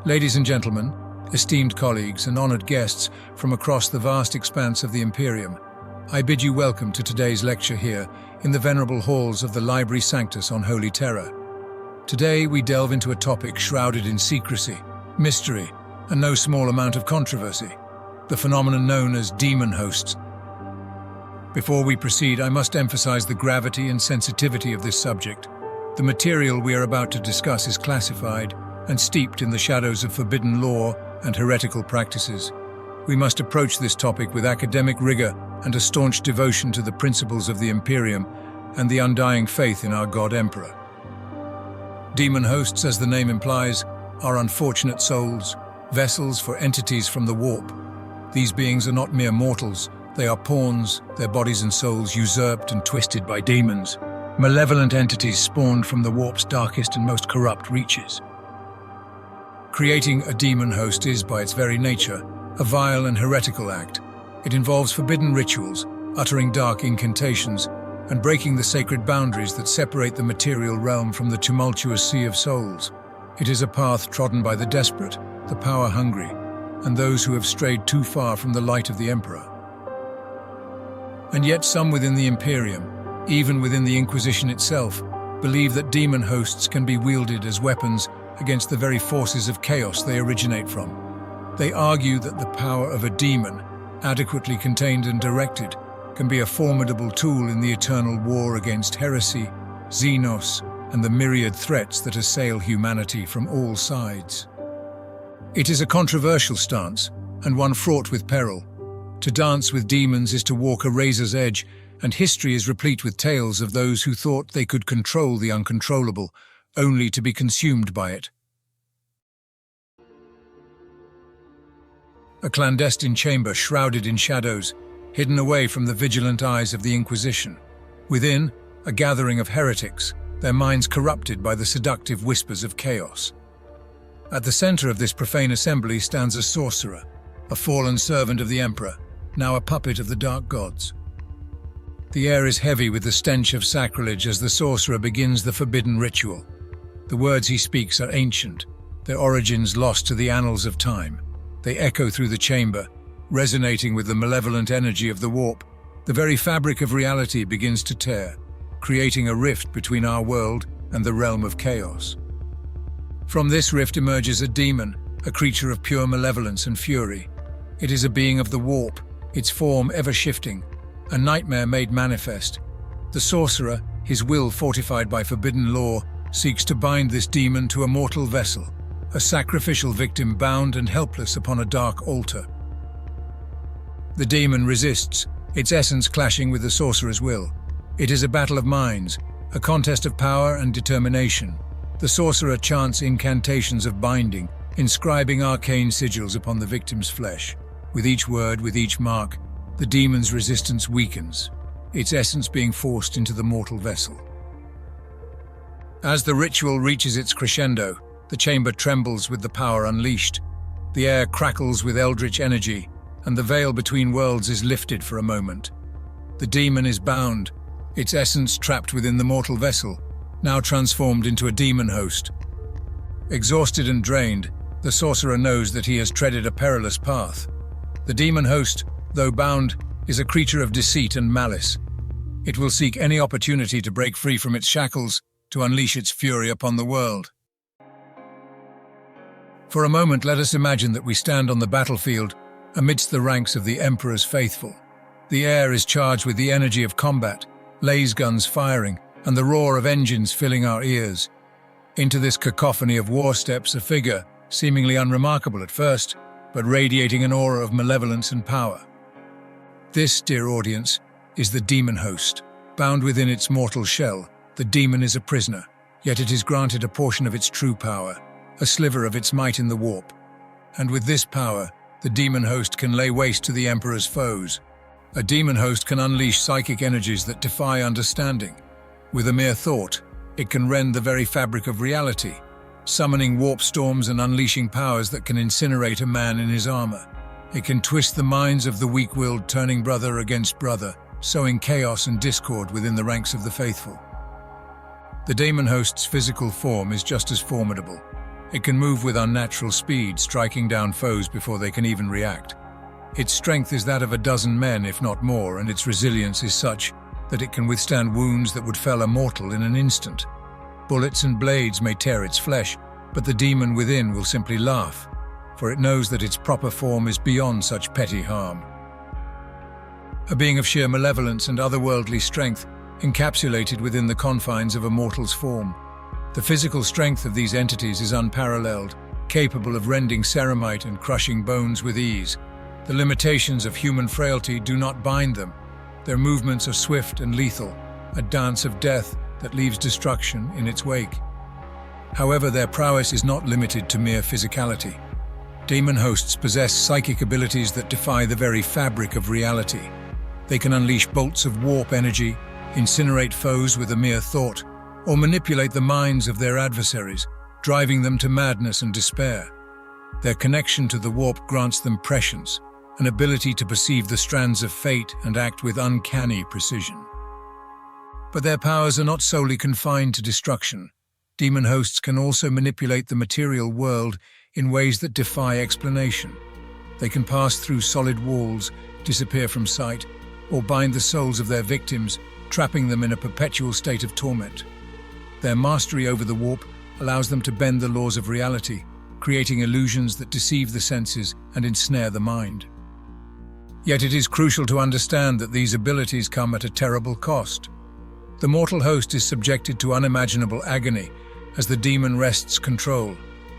Ladies and gentlemen, esteemed colleagues and honored guests from across the vast expanse of the Imperium, I bid you welcome to today's lecture here in the venerable halls of the Library Sanctus on Holy Terror. Today we delve into a topic shrouded in secrecy, mystery, and no small amount of controversy, the phenomenon known as Daemonhosts. Before we proceed, I must emphasize the gravity and sensitivity of this subject. The material we are about to discuss is classified and steeped in the shadows of forbidden lore and heretical practices. We must approach this topic with academic rigor and a staunch devotion to the principles of the Imperium and the undying faith in our God Emperor. Daemonhosts, as the name implies, are unfortunate souls, vessels for entities from the warp. These beings are not mere mortals, they are pawns, their bodies and souls usurped and twisted by demons, malevolent entities spawned from the warp's darkest and most corrupt reaches. Creating a demon host is, by its very nature, a vile and heretical act. It involves forbidden rituals, uttering dark incantations, and breaking the sacred boundaries that separate the material realm from the tumultuous sea of souls. It is a path trodden by the desperate, the power-hungry, and those who have strayed too far from the light of the Emperor. And yet some within the Imperium, even within the Inquisition itself, believe that demon hosts can be wielded as weapons against the very forces of chaos they originate from. They argue that the power of a demon, adequately contained and directed, can be a formidable tool in the eternal war against heresy, xenos, and the myriad threats that assail humanity from all sides. It is a controversial stance, and one fraught with peril. To dance with demons is to walk a razor's edge, and history is replete with tales of those who thought they could control the uncontrollable, only to be consumed by it. A clandestine chamber shrouded in shadows, hidden away from the vigilant eyes of the Inquisition. Within, a gathering of heretics, their minds corrupted by the seductive whispers of chaos. At the center of this profane assembly stands a sorcerer, a fallen servant of the Emperor, now a puppet of the dark gods. The air is heavy with the stench of sacrilege as the sorcerer begins the forbidden ritual. The words he speaks are ancient, their origins lost to the annals of time. They echo through the chamber, resonating with the malevolent energy of the warp. The very fabric of reality begins to tear, creating a rift between our world and the realm of chaos. From this rift emerges a demon, a creature of pure malevolence and fury. It is a being of the warp, its form ever-shifting, a nightmare made manifest. The sorcerer, his will fortified by forbidden law, seeks to bind this demon to a mortal vessel, a sacrificial victim bound and helpless upon a dark altar. The demon resists, its essence clashing with the sorcerer's will. It is a battle of minds, a contest of power and determination. The sorcerer chants incantations of binding, inscribing arcane sigils upon the victim's flesh. With each word, with each mark, the demon's resistance weakens, its essence being forced into the mortal vessel. As the ritual reaches its crescendo, the chamber trembles with the power unleashed. The air crackles with eldritch energy, and the veil between worlds is lifted for a moment. The demon is bound, its essence trapped within the mortal vessel, now transformed into a demon host. Exhausted and drained, the sorcerer knows that he has treaded a perilous path. The demon host, though bound, is a creature of deceit and malice. It will seek any opportunity to break free from its shackles, to unleash its fury upon the world. For a moment, let us imagine that we stand on the battlefield amidst the ranks of the Emperor's faithful. The air is charged with the energy of combat, laser guns firing, and the roar of engines filling our ears. Into this cacophony of war steps a figure, seemingly unremarkable at first, but radiating an aura of malevolence and power. This, dear audience, is the demon host. Bound within its mortal shell, the demon is a prisoner, yet it is granted a portion of its true power, a sliver of its might in the warp. And with this power, the demon host can lay waste to the Emperor's foes. A demon host can unleash psychic energies that defy understanding. With a mere thought, it can rend the very fabric of reality, summoning warp storms and unleashing powers that can incinerate a man in his armor. It can twist the minds of the weak-willed, turning brother against brother, sowing chaos and discord within the ranks of the faithful. The demon host's physical form is just as formidable. It can move with unnatural speed, striking down foes before they can even react. Its strength is that of a dozen men, if not more, and its resilience is such that it can withstand wounds that would fell a mortal in an instant. Bullets and blades may tear its flesh, but the demon within will simply laugh, for it knows that its proper form is beyond such petty harm. A being of sheer malevolence and otherworldly strength, encapsulated within the confines of a mortal's form. The physical strength of these entities is unparalleled, capable of rending ceramite and crushing bones with ease. The limitations of human frailty do not bind them. Their movements are swift and lethal, a dance of death that leaves destruction in its wake. However, their prowess is not limited to mere physicality. Demon hosts possess psychic abilities that defy the very fabric of reality. They can unleash bolts of warp energy, incinerate foes with a mere thought, or manipulate the minds of their adversaries, driving them to madness and despair. Their connection to the warp grants them prescience, an ability to perceive the strands of fate and act with uncanny precision. But their powers are not solely confined to destruction. Demon hosts can also manipulate the material world in ways that defy explanation. They can pass through solid walls, disappear from sight, or bind the souls of their victims, trapping them in a perpetual state of torment. Their mastery over the warp allows them to bend the laws of reality, creating illusions that deceive the senses and ensnare the mind. Yet it is crucial to understand that these abilities come at a terrible cost. The mortal host is subjected to unimaginable agony as the demon wrests control,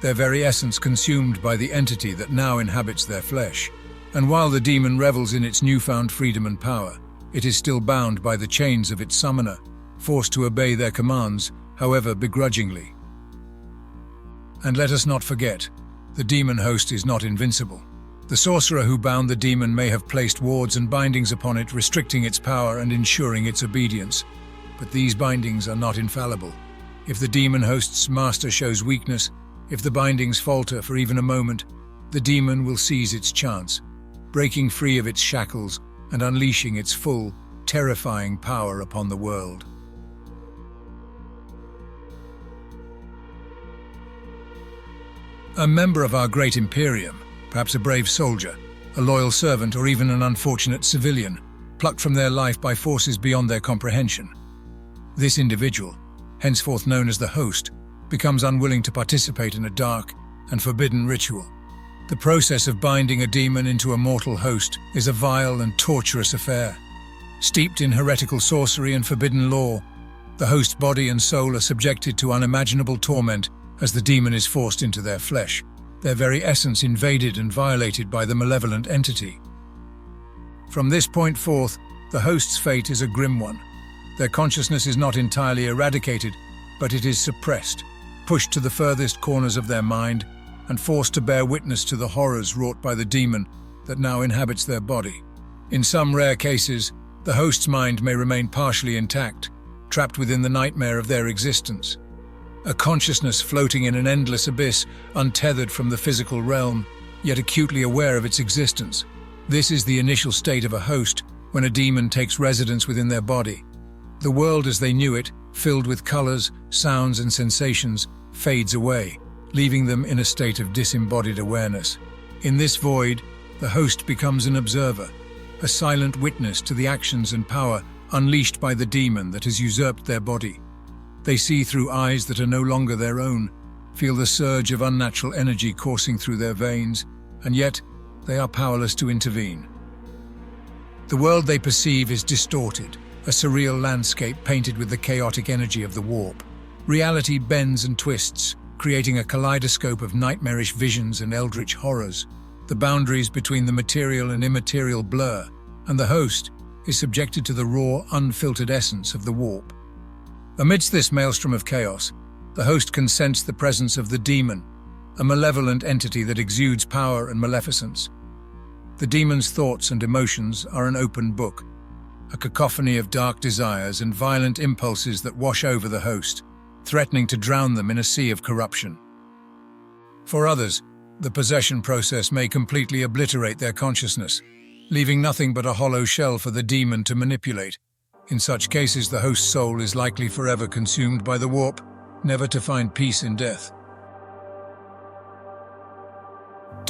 their very essence consumed by the entity that now inhabits their flesh. And while the demon revels in its newfound freedom and power, it is still bound by the chains of its summoner, forced to obey their commands, however begrudgingly. And let us not forget, the demon host is not invincible. The sorcerer who bound the demon may have placed wards and bindings upon it, restricting its power and ensuring its obedience. But these bindings are not infallible. If the demon host's master shows weakness, if the bindings falter for even a moment, the demon will seize its chance, breaking free of its shackles and unleashing its full, terrifying power upon the world. A member of our great Imperium, perhaps a brave soldier, a loyal servant, or even an unfortunate civilian, plucked from their life by forces beyond their comprehension. This individual, henceforth known as the host, becomes unwilling to participate in a dark and forbidden ritual. The process of binding a demon into a mortal host is a vile and torturous affair. Steeped in heretical sorcery and forbidden lore, the host's body and soul are subjected to unimaginable torment as the demon is forced into their flesh, their very essence invaded and violated by the malevolent entity. From this point forth, the host's fate is a grim one. Their consciousness is not entirely eradicated, but it is suppressed, pushed to the furthest corners of their mind, and forced to bear witness to the horrors wrought by the demon that now inhabits their body. In some rare cases, the host's mind may remain partially intact, trapped within the nightmare of their existence. A consciousness floating in an endless abyss, untethered from the physical realm, yet acutely aware of its existence. This is the initial state of a host when a demon takes residence within their body. The world as they knew it, filled with colors, sounds, and sensations, fades away, leaving them in a state of disembodied awareness. In this void, the host becomes an observer, a silent witness to the actions and power unleashed by the demon that has usurped their body. They see through eyes that are no longer their own, feel the surge of unnatural energy coursing through their veins, and yet they are powerless to intervene. The world they perceive is distorted, a surreal landscape painted with the chaotic energy of the warp. Reality bends and twists, creating a kaleidoscope of nightmarish visions and eldritch horrors. The boundaries between the material and immaterial blur, and the host is subjected to the raw, unfiltered essence of the warp. Amidst this maelstrom of chaos, the host can sense the presence of the demon, a malevolent entity that exudes power and maleficence. The demon's thoughts and emotions are an open book, a cacophony of dark desires and violent impulses that wash over the host, threatening to drown them in a sea of corruption. For others, the possession process may completely obliterate their consciousness, leaving nothing but a hollow shell for the demon to manipulate. In such cases, the host's soul is likely forever consumed by the warp, never to find peace in death.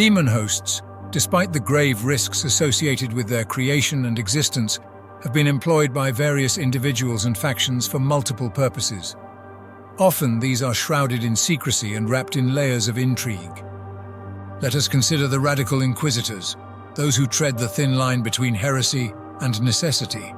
Demon hosts, despite the grave risks associated with their creation and existence, have been employed by various individuals and factions for multiple purposes. Often these are shrouded in secrecy and wrapped in layers of intrigue. Let us consider the radical inquisitors, those who tread the thin line between heresy and necessity.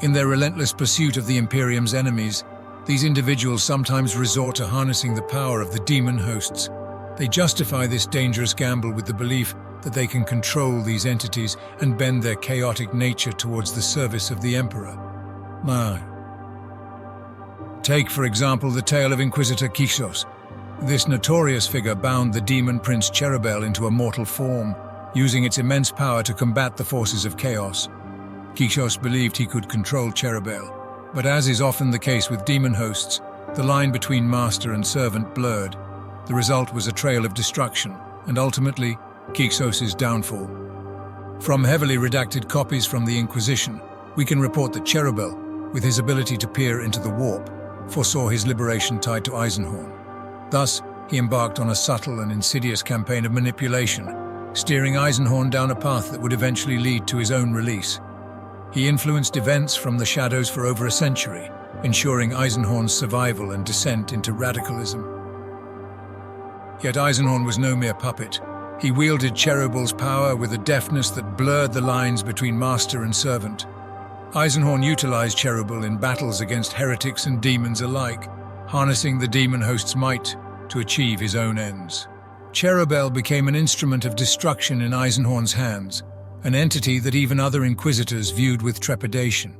In their relentless pursuit of the Imperium's enemies, these individuals sometimes resort to harnessing the power of the demon hosts. They justify this dangerous gamble with the belief that they can control these entities and bend their chaotic nature towards the service of the Emperor. Take, for example, the tale of Inquisitor Kixos. This notorious figure bound the demon prince Cherubel into a mortal form, using its immense power to combat the forces of chaos. Kixos believed he could control Cherubel, but as is often the case with demon hosts, the line between master and servant blurred. The result was a trail of destruction, and ultimately, Kixos' downfall. From heavily redacted copies from the Inquisition, we can report that Cherubel, with his ability to peer into the warp, foresaw his liberation tied to Eisenhorn. Thus, he embarked on a subtle and insidious campaign of manipulation, steering Eisenhorn down a path that would eventually lead to his own release. He influenced events from the shadows for over a century, ensuring Eisenhorn's survival and descent into radicalism. Yet Eisenhorn was no mere puppet. He wielded Cherubel's power with a deftness that blurred the lines between master and servant. Eisenhorn utilized Cherubel in battles against heretics and demons alike, harnessing the demon host's might to achieve his own ends. Cherubel became an instrument of destruction in Eisenhorn's hands, an entity that even other inquisitors viewed with trepidation.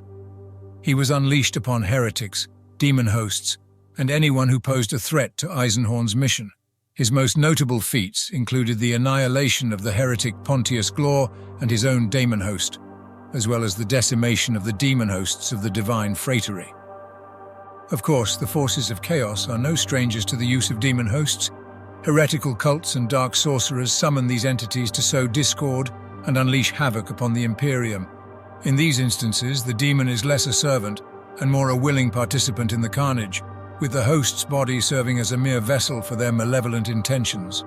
He was unleashed upon heretics, demon hosts, and anyone who posed a threat to Eisenhorn's mission. His most notable feats included the annihilation of the heretic Pontius Glor and his own Daemon host, as well as the decimation of the demon hosts of the Divine Phratery. Of course, the forces of chaos are no strangers to the use of demon hosts. Heretical cults and dark sorcerers summon these entities to sow discord and unleash havoc upon the Imperium. In these instances, the demon is less a servant and more a willing participant in the carnage, with the host's body serving as a mere vessel for their malevolent intentions.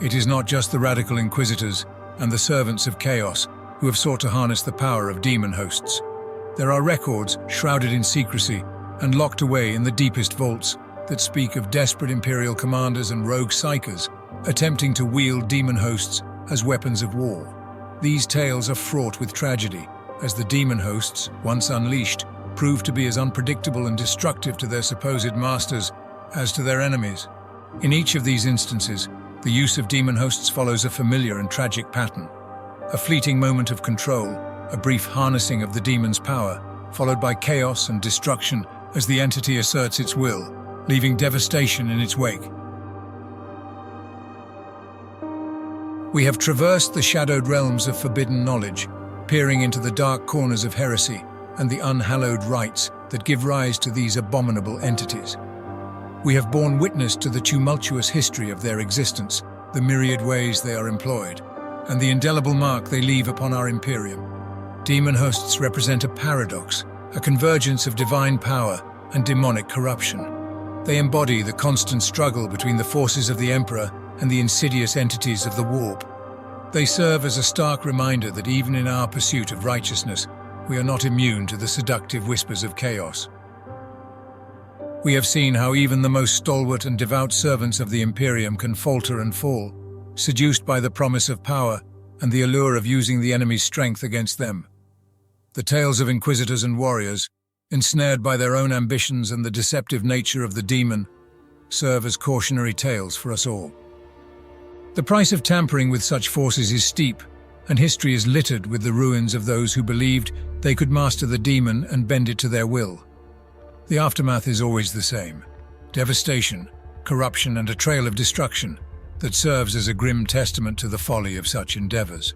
It is not just the radical inquisitors and the servants of chaos who have sought to harness the power of demon hosts. There are records shrouded in secrecy and locked away in the deepest vaults that speak of desperate Imperial commanders and rogue psychers attempting to wield demon hosts as weapons of war. These tales are fraught with tragedy, as the demon hosts, once unleashed, prove to be as unpredictable and destructive to their supposed masters as to their enemies. In each of these instances, the use of demon hosts follows a familiar and tragic pattern. A fleeting moment of control, a brief harnessing of the demon's power, followed by chaos and destruction as the entity asserts its will, leaving devastation in its wake. We have traversed the shadowed realms of forbidden knowledge, peering into the dark corners of heresy and the unhallowed rites that give rise to these abominable entities. We have borne witness to the tumultuous history of their existence, the myriad ways they are employed, and the indelible mark they leave upon our Imperium. Demon hosts represent a paradox, a convergence of divine power and demonic corruption. They embody the constant struggle between the forces of the Emperor and the insidious entities of the Warp. They serve as a stark reminder that even in our pursuit of righteousness, we are not immune to the seductive whispers of chaos. We have seen how even the most stalwart and devout servants of the Imperium can falter and fall, seduced by the promise of power and the allure of using the enemy's strength against them. The tales of inquisitors and warriors, ensnared by their own ambitions and the deceptive nature of the demon, serve as cautionary tales for us all. The price of tampering with such forces is steep, and history is littered with the ruins of those who believed they could master the demon and bend it to their will. The aftermath is always the same: devastation, corruption, and a trail of destruction that serves as a grim testament to the folly of such endeavors.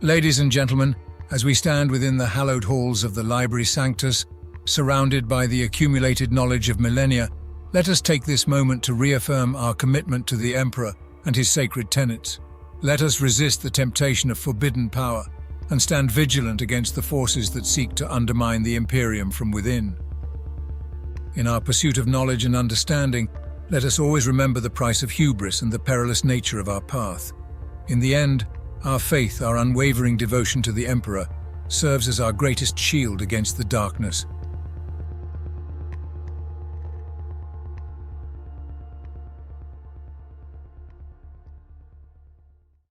Ladies and gentlemen, as we stand within the hallowed halls of the Library Sanctus, surrounded by the accumulated knowledge of millennia, let us take this moment to reaffirm our commitment to the Emperor and his sacred tenets. Let us resist the temptation of forbidden power and stand vigilant against the forces that seek to undermine the Imperium from within. In our pursuit of knowledge and understanding, Let us always remember the price of hubris and the perilous nature of our path. In the end, our faith, our unwavering devotion to the Emperor, serves as our greatest shield against the darkness